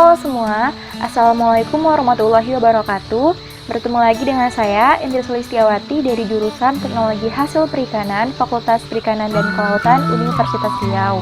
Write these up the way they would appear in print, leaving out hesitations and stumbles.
Halo semua, Assalamualaikum warahmatullahi wabarakatuh. Bertemu lagi dengan saya, Indri Sulistiawati dari jurusan Teknologi Hasil Perikanan, Fakultas Perikanan dan Kelautan, Universitas Riau.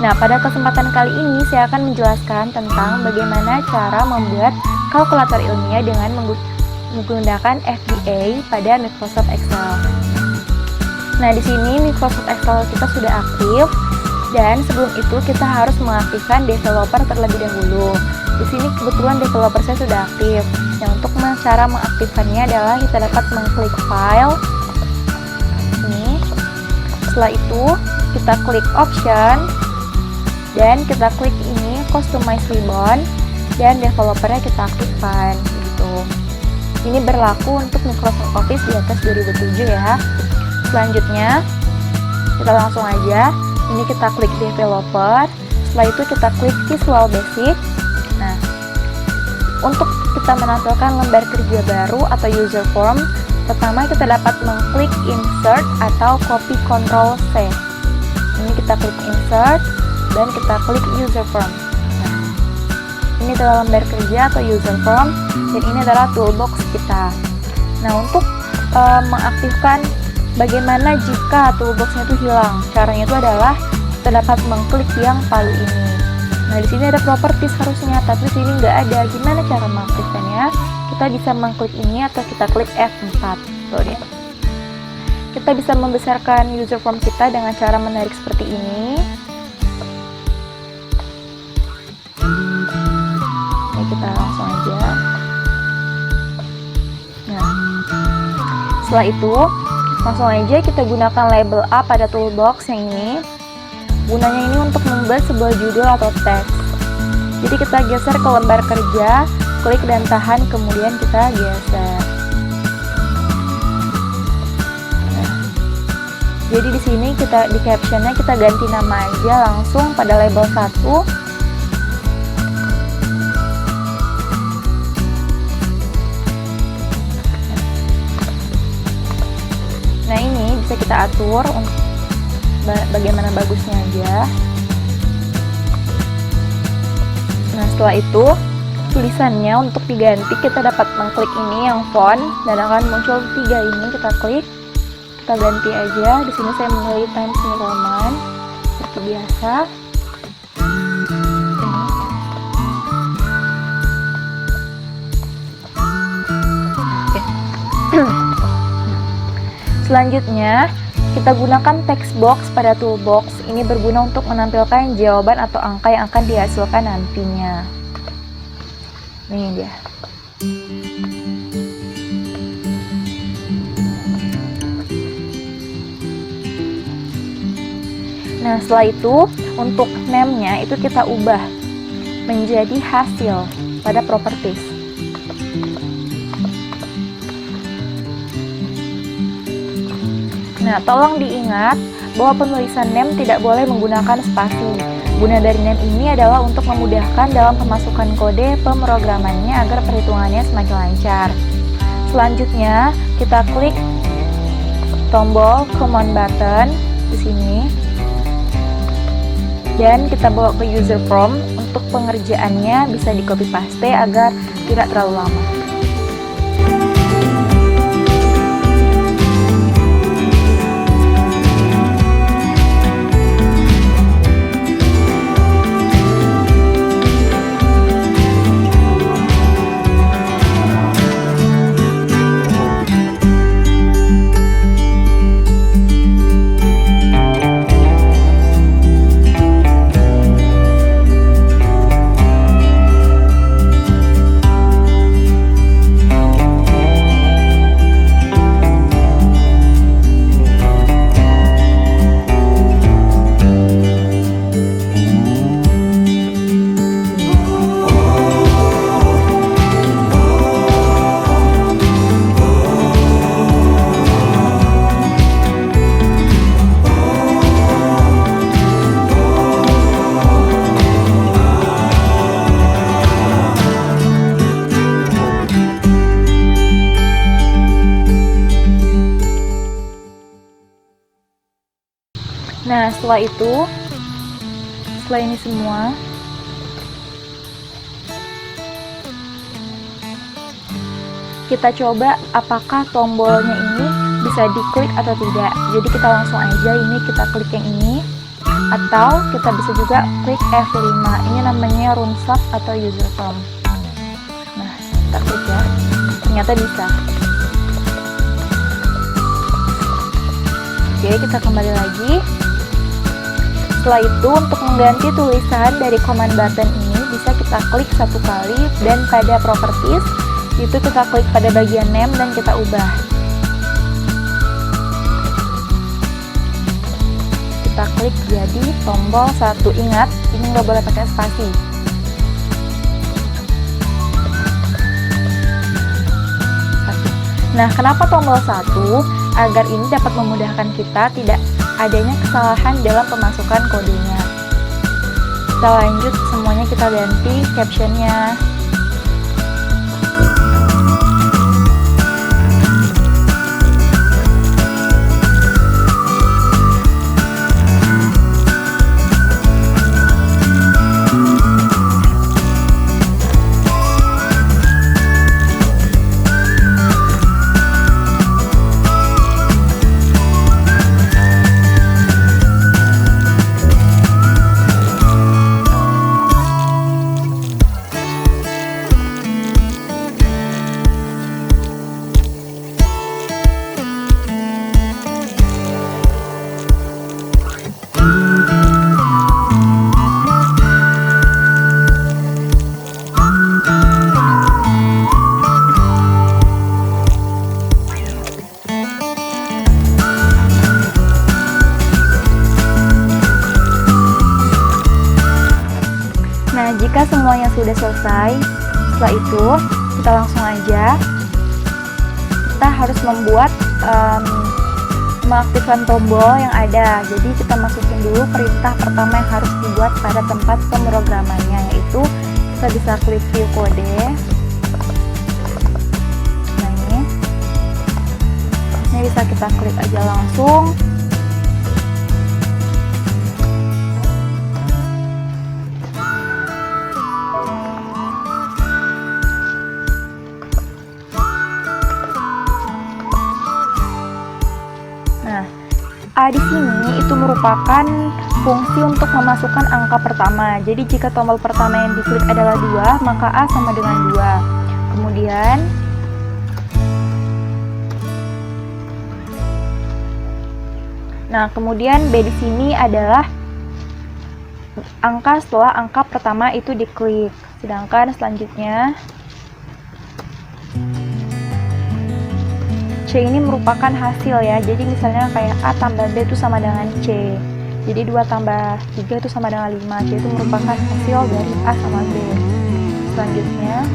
Nah, pada kesempatan kali ini saya akan menjelaskan tentang bagaimana cara membuat kalkulator ilmiah dengan menggunakan VBA pada Microsoft Excel. Nah, di sini Microsoft Excel kita sudah aktif. Dan sebelum itu kita harus mengaktifkan developer terlebih dahulu. Di sini kebetulan developer saya sudah aktif. Nah, untuk cara mengaktifkannya adalah kita dapat mengklik file. Ini. Setelah itu kita klik option dan kita klik ini customize ribbon dan developernya kita aktifkan. Gitu. Ini berlaku untuk Microsoft Office di atas 2007 ya. Selanjutnya kita langsung aja. Ini kita klik developer, setelah itu kita klik Visual Basic. Nah, untuk kita menampilkan lembar kerja baru atau user form, pertama kita dapat mengklik insert atau copy Ctrl C. Ini kita klik insert dan kita klik user form. Nah, ini adalah lembar kerja atau user form dan ini adalah toolbox kita. Nah, untuk mengaktifkan bagaimana jika toolboxnya itu hilang? Caranya itu adalah kita dapat mengklik yang palu ini. Nah, di sini ada properties harusnya, tapi di sini nggak ada. Gimana cara mengaktifkannya? Kita bisa mengklik ini atau kita klik F4. Tuh ya. Kita bisa membesarkan user form kita dengan cara menarik seperti ini. Ini kita langsung aja. Nah, setelah itu langsung aja kita gunakan label A pada toolbox yang ini. Gunanya ini untuk membuat sebuah judul atau teks. Jadi kita geser ke lembar kerja, klik dan tahan, kemudian kita geser. Nah, jadi di sini kita di captionnya kita ganti nama aja langsung pada label 1. Nah, ini bisa kita atur untuk bagaimana bagusnya aja. Nah, setelah itu tulisannya untuk diganti kita dapat mengklik ini yang font dan akan muncul 3 ini, kita klik, kita ganti aja. Di sini saya memilih Times New Roman seperti biasa. Oke. Selanjutnya kita gunakan text box pada toolbox. Ini berguna untuk menampilkan jawaban atau angka yang akan dihasilkan nantinya. Ini dia. Nah, setelah itu untuk name-nya itu kita ubah menjadi hasil pada properties. Nah, tolong diingat bahwa penulisan name tidak boleh menggunakan spasi. Guna dari name ini adalah untuk memudahkan dalam pemasukan kode pemrogramannya agar perhitungannya semakin lancar. Selanjutnya, kita klik tombol command button di sini. Dan kita bawa ke user form untuk pengerjaannya bisa di copy paste agar tidak terlalu lama. Nah, setelah ini semua, kita coba apakah tombolnya ini bisa diklik atau tidak. Jadi kita langsung aja ini kita klik yang ini, atau kita bisa juga klik F5. Ini namanya runsak atau user form. Nah, kita klik ya. Ternyata bisa. Oke, kita kembali lagi. Setelah itu, untuk mengganti tulisan dari command button ini bisa kita klik satu kali, dan pada properties itu kita klik pada bagian name dan kita ubah. Kita klik jadi tombol 1. Ingat, ini nggak boleh pakai spasi. Nah, kenapa tombol 1? Agar ini dapat memudahkan kita tidak adanya kesalahan dalam pemasukan kodenya. Kita lanjut, semuanya kita ganti captionnya. Nah, jika semuanya sudah selesai, setelah itu kita langsung aja, kita harus membuat mengaktifkan tombol yang ada. Jadi kita masukin dulu perintah pertama yang harus dibuat pada tempat pemrogramannya, yaitu kita bisa klik view kode. Nah, ini bisa kita klik aja langsung. Di sini itu merupakan fungsi untuk memasukkan angka pertama. Jadi jika tombol pertama yang diklik adalah 2, maka A sama dengan 2. Kemudian B di sini adalah angka setelah angka pertama itu diklik. Sedangkan selanjutnya C ini merupakan hasil ya. Jadi misalnya kayak A tambah B itu sama dengan C. Jadi 2 tambah 3 itu sama dengan 5. C itu merupakan hasil dari A sama B. Selanjutnya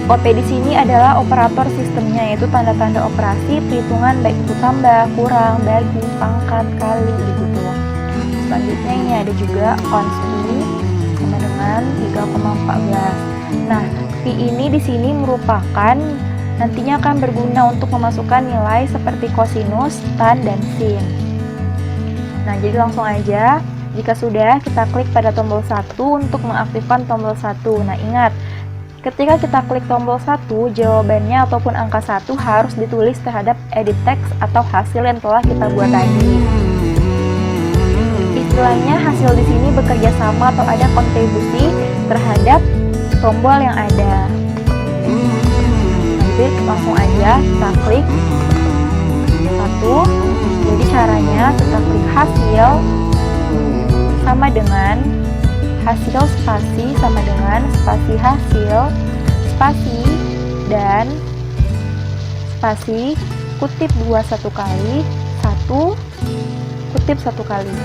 OP di sini adalah operator sistemnya, yaitu tanda-tanda operasi perhitungan baik itu tambah, kurang, bagi, pangkat, kali gitu. Selanjutnya ini ada juga cons sama dengan 3,14. Nah, pi ini di sini merupakan nantinya akan berguna untuk memasukkan nilai seperti kosinus, tan, dan sin. Nah, jadi langsung aja, jika sudah, kita klik pada tombol 1 untuk mengaktifkan tombol 1. Nah, ingat, ketika kita klik tombol 1, jawabannya ataupun angka 1 harus ditulis terhadap edit text atau hasil yang telah kita buat tadi. Istilahnya hasil di sini bekerja sama atau ada kontribusi terhadap tombol yang ada. Nanti langsung aja kita klik 1. Jadi caranya kita klik hasil sama dengan hasil spasi sama dengan spasi hasil spasi dan spasi kutip 2 satu kali, 1 kutip 1 kali.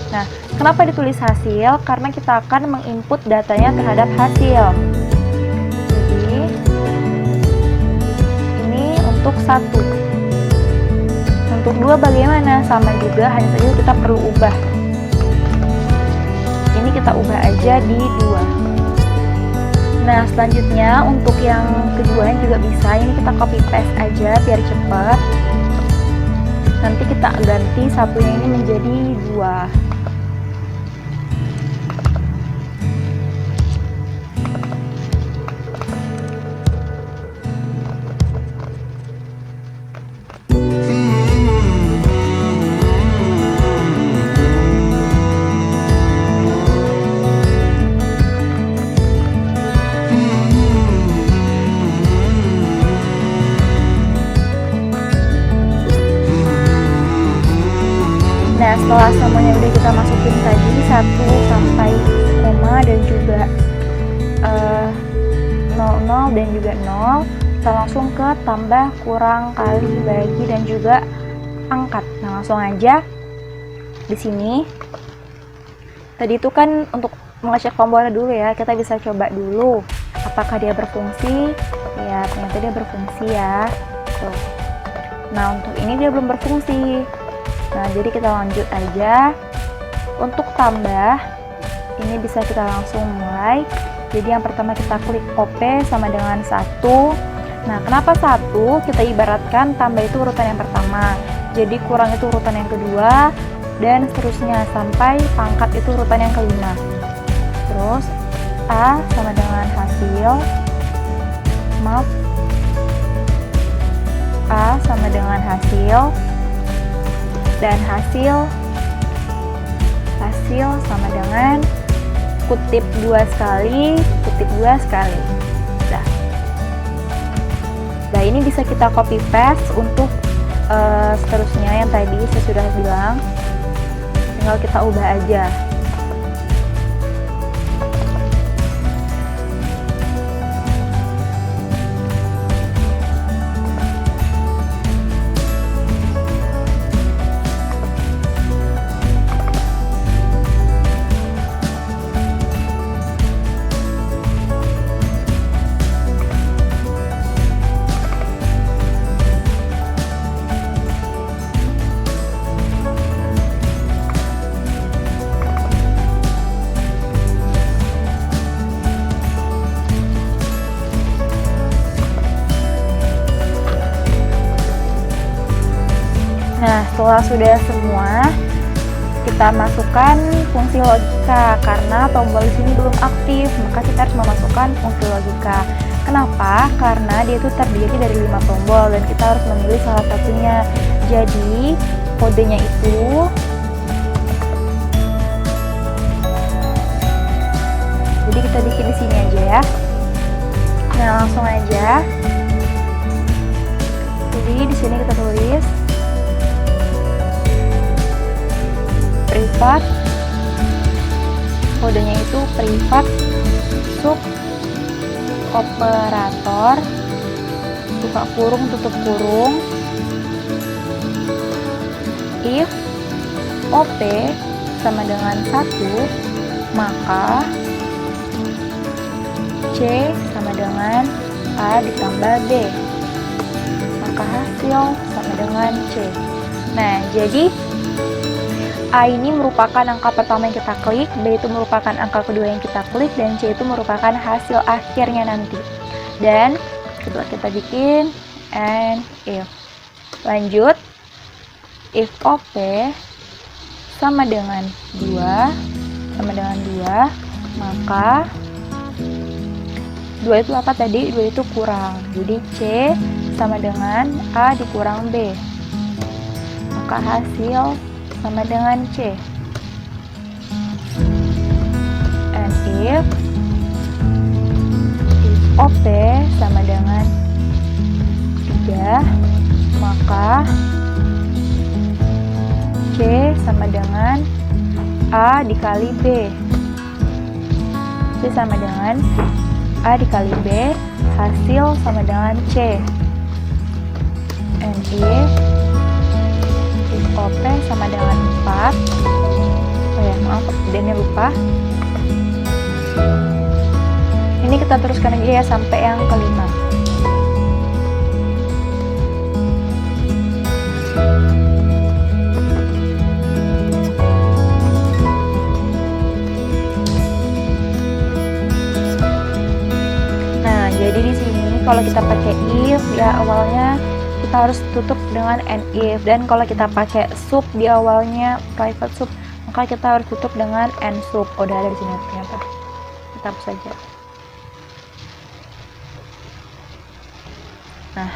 Nah, kenapa ditulis hasil? Karena kita akan menginput datanya terhadap hasil. Jadi, ini untuk 1. Untuk 2 bagaimana? Sama juga, hanya saja kita perlu ubah. Ini kita ubah aja di 2. Nah, selanjutnya untuk yang kedua juga bisa. Ini kita copy paste aja biar cepat. Nanti kita ganti satunya ini menjadi 2. sampai koma dan juga 00 dan juga 0. Kita langsung ke tambah, kurang, kali, bagi, dan juga angkat. Nah, langsung aja di sini. Tadi itu kan untuk mengecek formula dulu ya, kita bisa coba dulu apakah dia berfungsi. Ya, ternyata dia berfungsi ya. Tuh. Nah, untuk ini dia belum berfungsi. Nah, jadi kita lanjut aja. Untuk tambah, ini bisa kita langsung mulai. Jadi yang pertama kita klik OP sama dengan 1. Nah, kenapa 1? Kita ibaratkan tambah itu urutan yang pertama. Jadi kurang itu urutan yang kedua, dan seterusnya sampai pangkat itu urutan yang kelima. Terus A sama dengan hasil. Maaf. A sama dengan hasil. Dan hasil sama dengan kutip 2 sekali, kutip 2 sekali. Nah, ini bisa kita copy paste untuk seterusnya yang tadi saya sudah bilang. Tinggal kita ubah aja. Nah, setelah sudah semua, kita masukkan fungsi logika. Karena tombol di sini belum aktif, maka kita harus memasukkan fungsi logika. Kenapa? Karena dia itu terdiri dari 5 tombol dan kita harus memilih salah satunya. Jadi, kodenya itu kita bikin di sini aja ya. Nah, langsung aja. Jadi di sini kita tulis privat, kodenya itu privat sub operator buka kurung tutup kurung if OP sama dengan 1, maka C sama dengan A ditambah B, maka hasil sama dengan C. Nah, jadi A ini merupakan angka pertama yang kita klik, B itu merupakan angka kedua yang kita klik, dan C itu merupakan hasil akhirnya nanti. Dan coba kita bikin and if. Lanjut, if OP sama dengan 2, maka 2 itu apa tadi? 2 itu kurang. Jadi C sama dengan A dikurang B, maka hasil sama dengan C. And if OP sama dengan 3, maka C sama dengan A dikali B. C sama dengan A dikali B, hasil sama dengan C. And if OP sama dengan 4, oh ya maaf, D-nya lupa. Ini kita teruskan aja ya sampai yang kelima. Nah, jadi di sini kalau kita pakai if ya awalnya kita harus tutup dengan and if, dan kalau kita pakai sub di awalnya private sub, maka kita harus tutup dengan and sub. Oh, udah ada di sini ternyata. Kita hapus saja. Nah,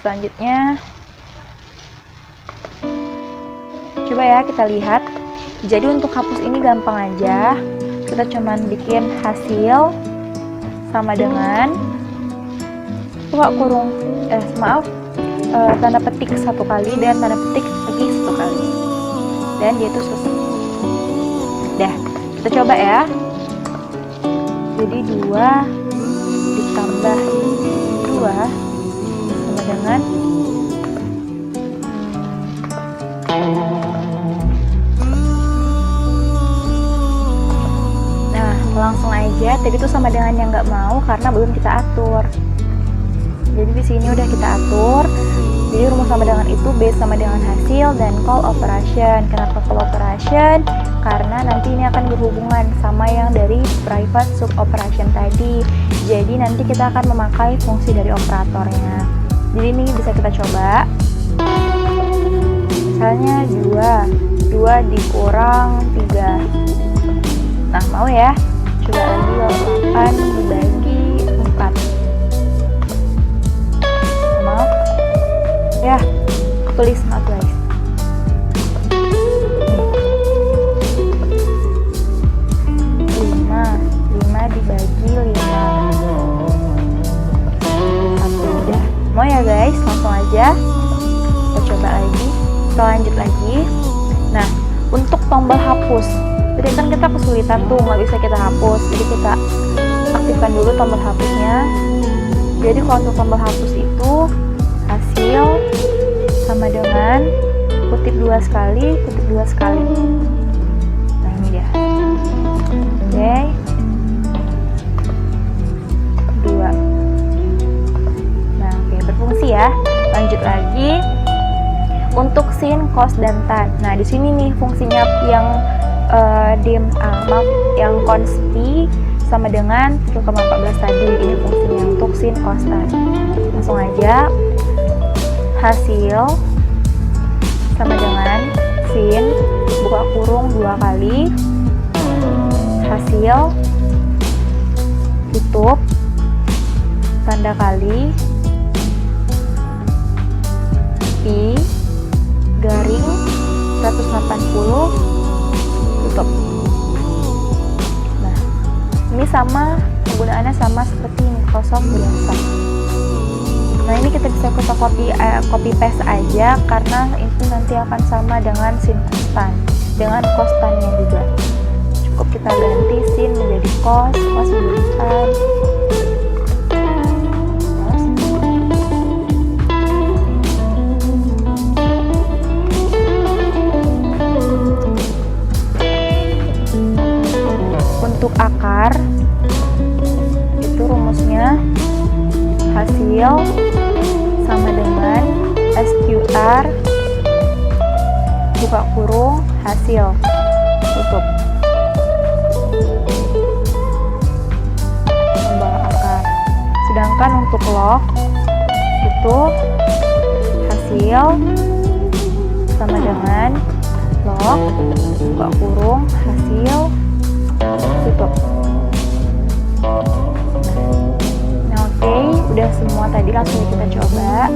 selanjutnya coba ya kita lihat. Jadi untuk hapus ini gampang aja. Kita cuman bikin hasil sama dengan buka kurung tanda petik 1 kali dan tanda petik lagi 1 kali, dan dia itu selesai. Dah, kita coba ya. Jadi 2 ditambah 2 sama dengan langsung aja. Tadi itu sama dengan yang nggak mau karena belum kita atur. Jadi di sini udah kita atur. Jadi rumus sama dengan itu base sama dengan hasil dan call operation. Kenapa call operation? Karena nanti ini akan berhubungan sama yang dari private sub operation tadi. Jadi nanti kita akan memakai fungsi dari operatornya. Jadi ini bisa kita coba. Misalnya 2 dikurang 3. Nah, mau ya? Coba lagi 8 dibagi 4. Maaf ya, tulis maaf guys. 5 dibagi 5. 1 udah. Mau ya guys, langsung aja kita coba lagi, kita lanjut lagi. Nah, untuk tombol hapus, jadi kan kita kesulitan tuh, nggak bisa kita hapus. Jadi kita aktifkan dulu tombol hapusnya. Jadi kalau untuk tombol hapus itu hasil sama dengan kutip 2 sekali, kutip 2 sekali. Nah ini dia. Oke. 2. Nah oke, berfungsi ya. Lanjut lagi. Untuk sin, cos, dan tan. Nah di sini nih fungsinya yang yang cons P sama dengan 1,14 tadi. Ini fungsinya untuk sin, cos, tan. Langsung aja. Hasil sama dengan sin buka kurung 2 kali, hasil tutup tanda kali Pi garing 180 tutup. Nah, ini sama, penggunaannya sama seperti Microsoft biasa. Nah, ini kita bisa kita copy paste aja karena itu nanti akan sama dengan sin konstan, dengan kostannya juga. Cukup kita ganti sin menjadi cos, cos menjadi tan. Untuk akar itu rumusnya hasil sama dengan SQR buka kurung hasil tutup tambah akar. Sedangkan untuk log itu hasil sama dengan log buka kurung hasil tutup. Nah oke, udah semua tadi, langsung kita coba.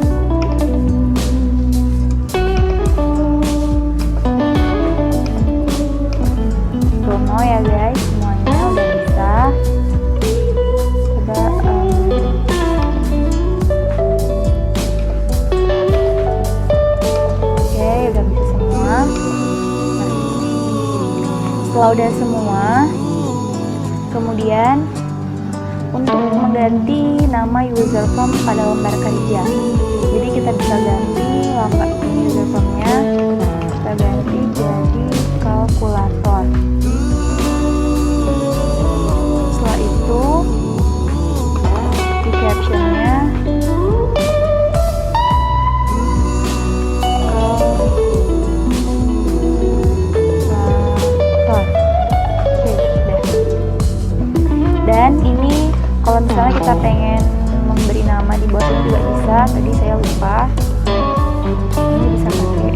Dono ya guys, semuanya udah bisa. Coba oke, udah bisa semua. Nah, setelah udah semua, kemudian untuk mengganti nama user form pada lembar kerja, jadi kita bisa ganti lembar user formnya, kita ganti jadi kalkulator. Setelah itu di captionnya dan ini kalau misalnya kita pengen memberi nama di bawah juga bisa. Tadi saya lupa. Ini bisa pakai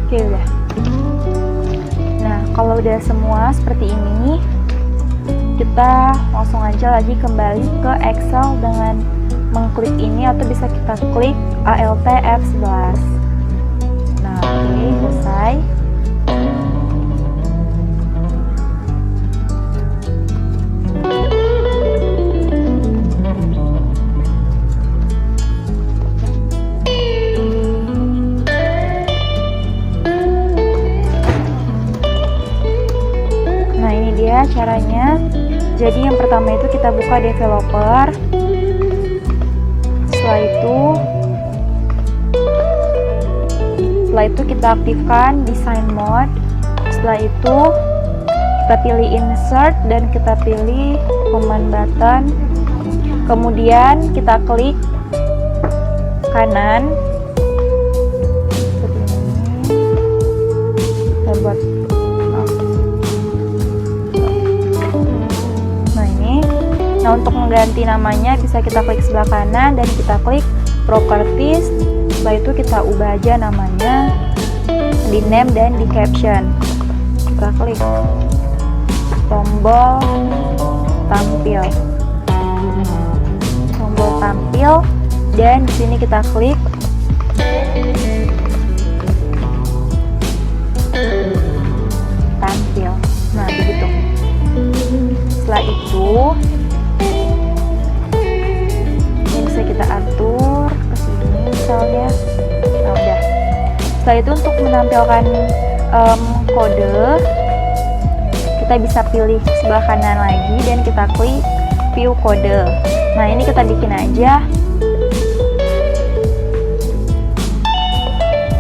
oke udah. Nah kalau udah semua seperti ini, kita langsung aja lagi kembali ke Excel dengan mengklik ini, atau bisa kita klik Alt F11. Nah oke, selesai. ya caranya. Jadi yang pertama itu kita buka developer. Setelah itu kita aktifkan design mode. Setelah itu kita pilih insert dan kita pilih command button. Kemudian kita klik kanan seperti ini. Kita buat nah, untuk mengganti namanya bisa kita klik sebelah kanan dan kita klik properties. Setelah itu kita ubah aja namanya di name dan di caption. Kita klik tombol tampil, dan di sini kita klik tampil. Nah, begitu. Setelah itu ini bisa kita atur ke sini misalnya. Nah, udah. Setelah itu untuk menampilkan kode, kita bisa pilih sebelah kanan lagi dan kita klik view kode. Nah, ini kita bikin aja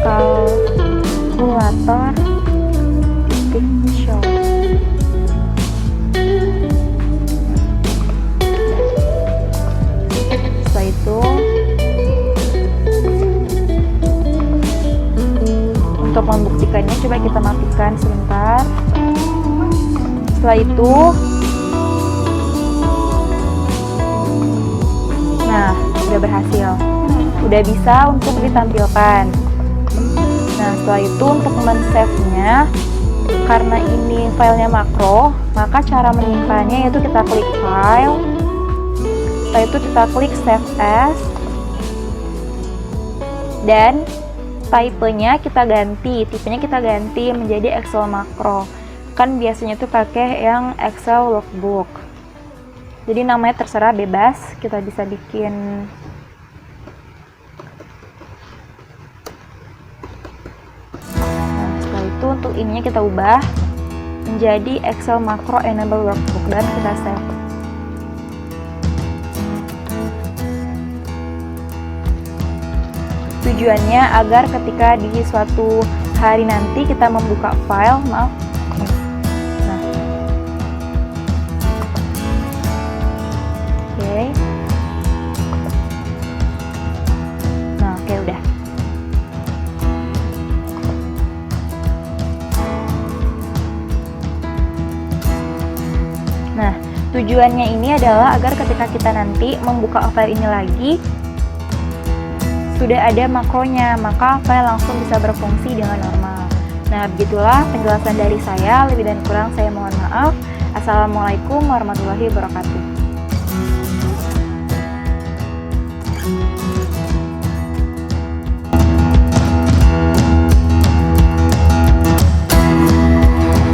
kalkulator show. Setelah itu untuk membuktikannya coba kita matikan sebentar. Setelah itu nah, udah berhasil, udah bisa untuk ditampilkan. Nah, setelah itu untuk men-save-nya, karena ini filenya makro, maka cara menyimpannya yaitu kita klik file. Setelah itu kita klik save as, dan tipenya kita ganti menjadi Excel makro. Kan biasanya tuh pakai yang Excel workbook. Jadi namanya terserah, bebas, kita bisa bikin setelah itu untuk ininya kita ubah menjadi Excel Macro Enable Workbook dan kita save. Tujuannya agar ketika di suatu hari nanti kita membuka file, Oke, udah. Nah, tujuannya ini adalah agar ketika kita nanti membuka file ini lagi, sudah ada makronya, maka file langsung bisa berfungsi dengan normal. Nah, begitulah penjelasan dari saya. Lebih dan kurang saya mohon maaf. Assalamualaikum warahmatullahi wabarakatuh.